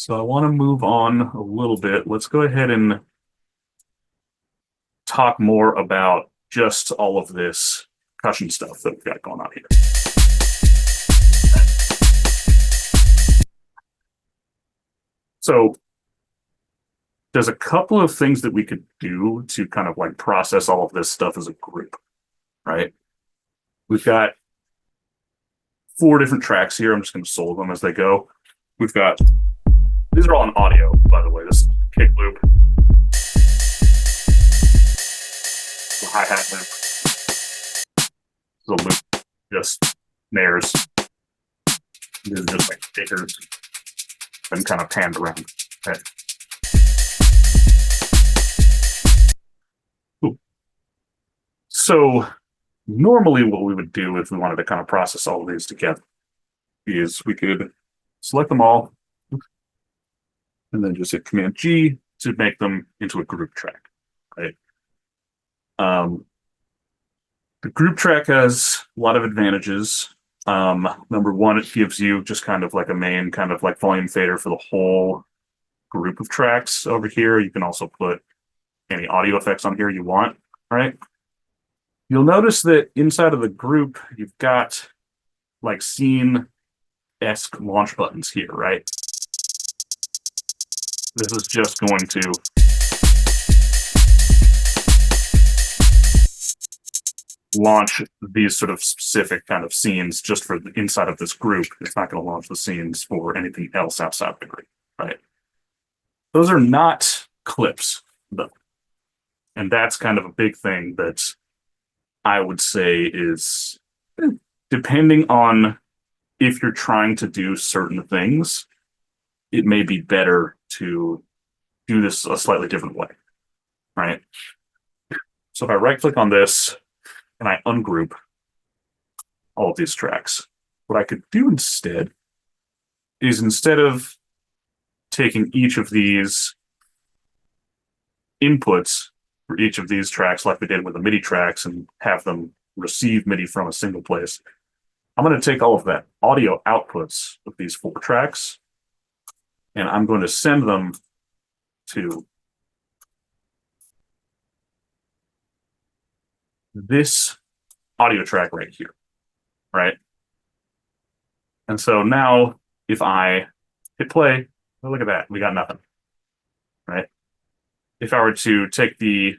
So I want to move on a little bit. Let's go ahead and talk more about just all of this percussion stuff that we've got going on here. So there's a couple of things that we could do to kind of like process all of this stuff as a group, right? We've got 4 different tracks here. I'm just going to solo them as they go. We've got, these are all in audio, by the way. This is kick loop, the hi-hat loop, the loop, just snares. These are just like stickers and kind of panned around. Okay. Ooh. So normally what we would do if we wanted to kind of process all of these together is we could select them all and then just hit Command G to make them into a group track, right? The group track has a lot of advantages. Number one, it gives you just kind of like a main kind of like volume fader for the whole group of tracks over here. You can also put any audio effects on here you want, right? You'll notice that inside of the group, you've got like scene-esque launch buttons here, right? This is just going to launch these sort of specific kind of scenes just for the inside of this group. It's not going to launch the scenes for anything else outside the group, right? Those are not clips, though. And that's kind of a big thing that I would say is, depending on if you're trying to do certain things, it may be better to do this a slightly different way, right? So if I right-click on this and I ungroup all of these tracks, what I could do instead is, instead of taking each of these inputs for each of these tracks like we did with the MIDI tracks and have them receive MIDI from a single place, I'm going to take all of that audio outputs of these 4 tracks and I'm going to send them to this audio track right here, right? And so now if I hit play, oh, look at that, we got nothing, right? If I were to take the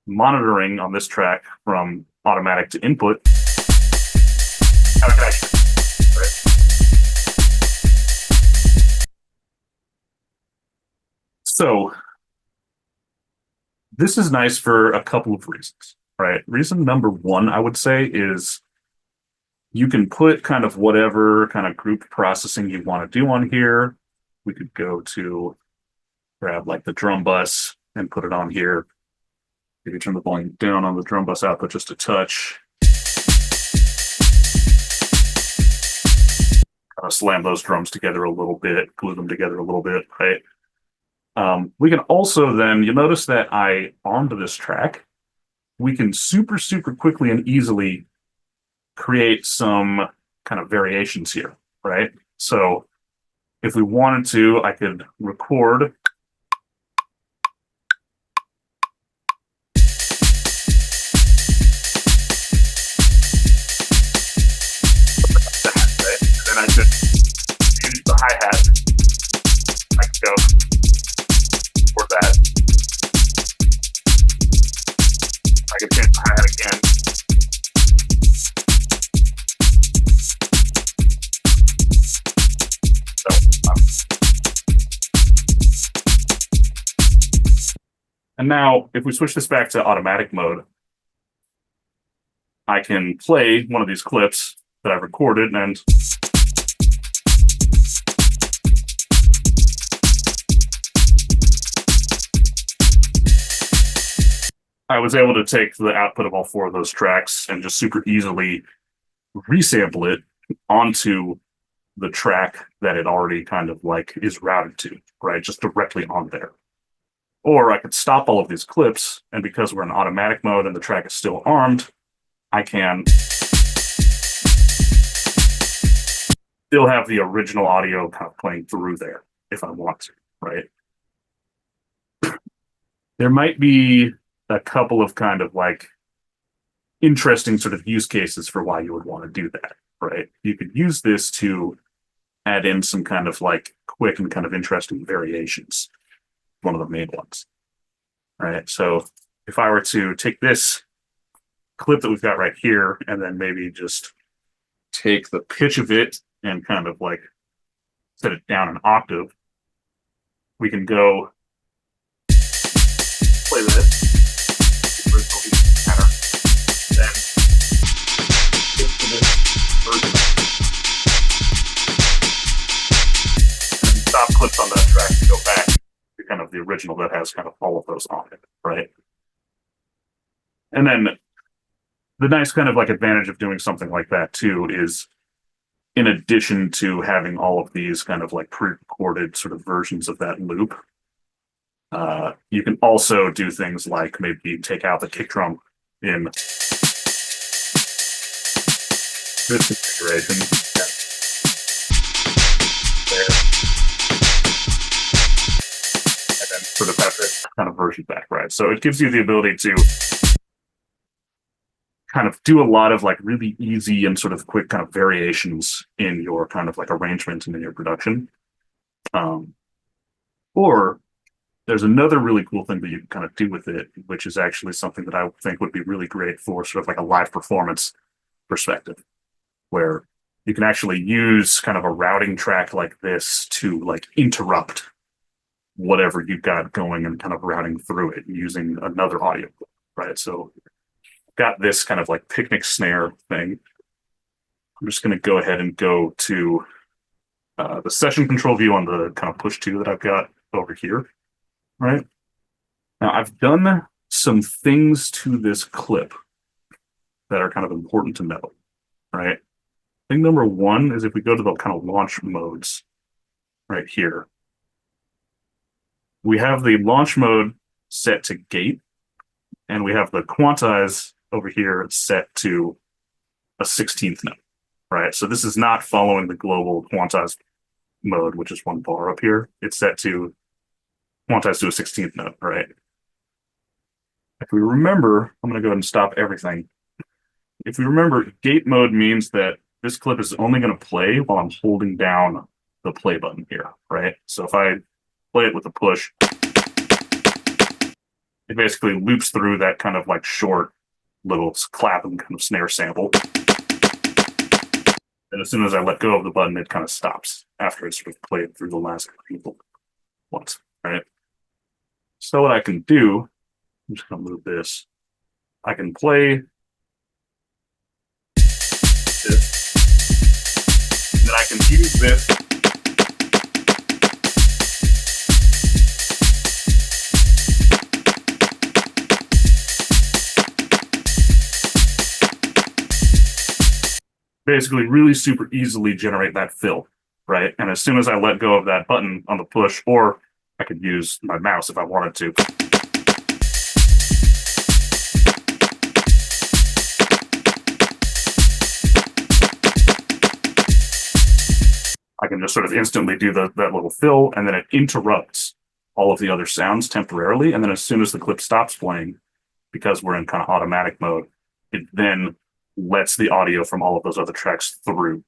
monitoring on this track from automatic to input, have a connection, right? So this is nice for a couple of reasons, right? Reason number one, I would say, is you can put kind of whatever kind of group processing you want to do on here. We could go to grab like the drum bus and put it on here. Maybe turn the volume down on the drum bus output just a touch. Kind of slam those drums together a little bit, glue them together a little bit, right? We can also then, you'll notice that I armed this track. We can super quickly and easily create some kind of variations here, right? So if we wanted to, I could record that, right? Then I could use the hi-hat. I could go for that. I could change the hi-hat again. And now, if we switch this back to automatic mode, I can play one of these clips that I've recorded, and I was able to take the output of all 4 of those tracks and just super easily resample it onto the track that it already kind of like is routed to, right? Just directly on there. Or I could stop all of these clips, and because we're in automatic mode and the track is still armed, I can still have the original audio kind of playing through there, if I want to, right? There might be a couple of kind of like interesting sort of use cases for why you would want to do that, right? You could use this to add in some kind of like quick and kind of interesting variations. One of the main ones, right? So if I were to take this clip that we've got right here and then maybe just take the pitch of it and kind of like set it down an octave, we can go play this. Then get to this version and stop clips on that track to go back to kind of the original that has kind of all of those on it, right? And then the nice kind of like advantage of doing something like that too is, in addition to having all of these kind of like pre-recorded sort of versions of that loop, you can also do things like maybe take out the kick drum in this configuration. There. And then sort of have this kind of version back, right? So it gives you the ability to kind of do a lot of like really easy and sort of quick kind of variations in your kind of like arrangement and in your production. Or there's another really cool thing that you can kind of do with it, which is actually something that I think would be really great for sort of like a live performance perspective, where you can actually use kind of a routing track like this to like interrupt whatever you've got going and kind of routing through it using another audio, right? So got this kind of like picnic snare thing. I'm just going to go ahead and go to the session control view on the kind of push 2 that I've got over here, right? Now I've done some things to this clip that are kind of important to know, right? Thing number 1 is if we go to the kind of launch modes right here, we have the launch mode set to gate, and we have the quantize over here set to a 16th note, right? So this is not following the global quantize mode, which is 1 bar up here. It's set to quantize to a 16th note, right? If we remember, I'm going to go ahead and stop everything. If we remember, gate mode means that this clip is only going to play while I'm holding down the play button here, right? So if I play it with a push, it basically loops through that kind of like short little clap and kind of snare sample. And as soon as I let go of the button, it kind of stops after it's sort of played through the last couple once, right? So what I can do, I'm just going to move this. I can play this, and then I can use this basically really super easily generate that fill, right? And as soon as I let go of that button on the push, or I could use my mouse if I wanted to, I can just sort of instantly do that little fill, and then it interrupts all of the other sounds temporarily. And then as soon as the clip stops playing, because we're in kind of automatic mode, it then lets the audio from all of those other tracks through,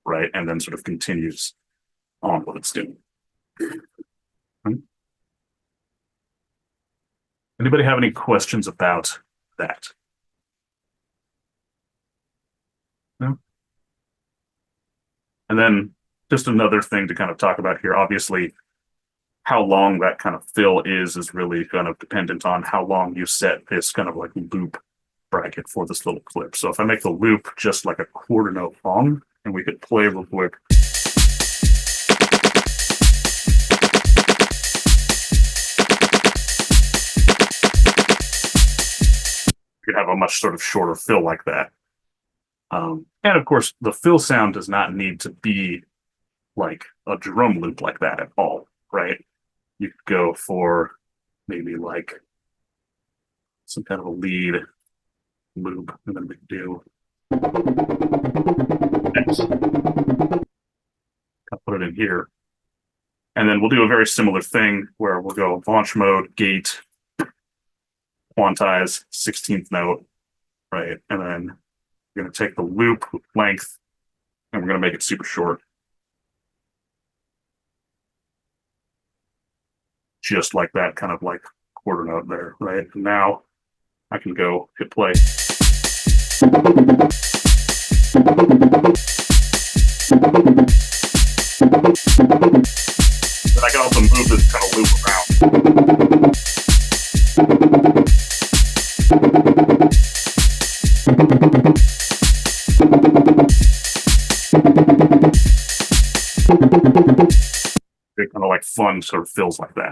right? And then sort of continues on what it's doing. Anybody have any questions about that? No? And then just another thing to kind of talk about here, obviously, how long that kind of fill is really kind of dependent on how long you set this kind of like loop bracket for this little clip. So if I make the loop just like a quarter note long, and we could play real quick. You could have a much sort of shorter fill like that. And of course, the fill sound does not need to be like a drum loop like that at all, right? You could go for maybe like some kind of a lead loop, and then we can do X. I'll put it in here. And then we'll do a very similar thing where we'll go launch mode, gate, quantize, 16th note, right? And then we're going to take the loop length and we're going to make it super short. Just like that, kind of like quarter note there, right? And now I can go hit play. Then I can also move this kind of loop around. It kind of like fun sort of feels like that.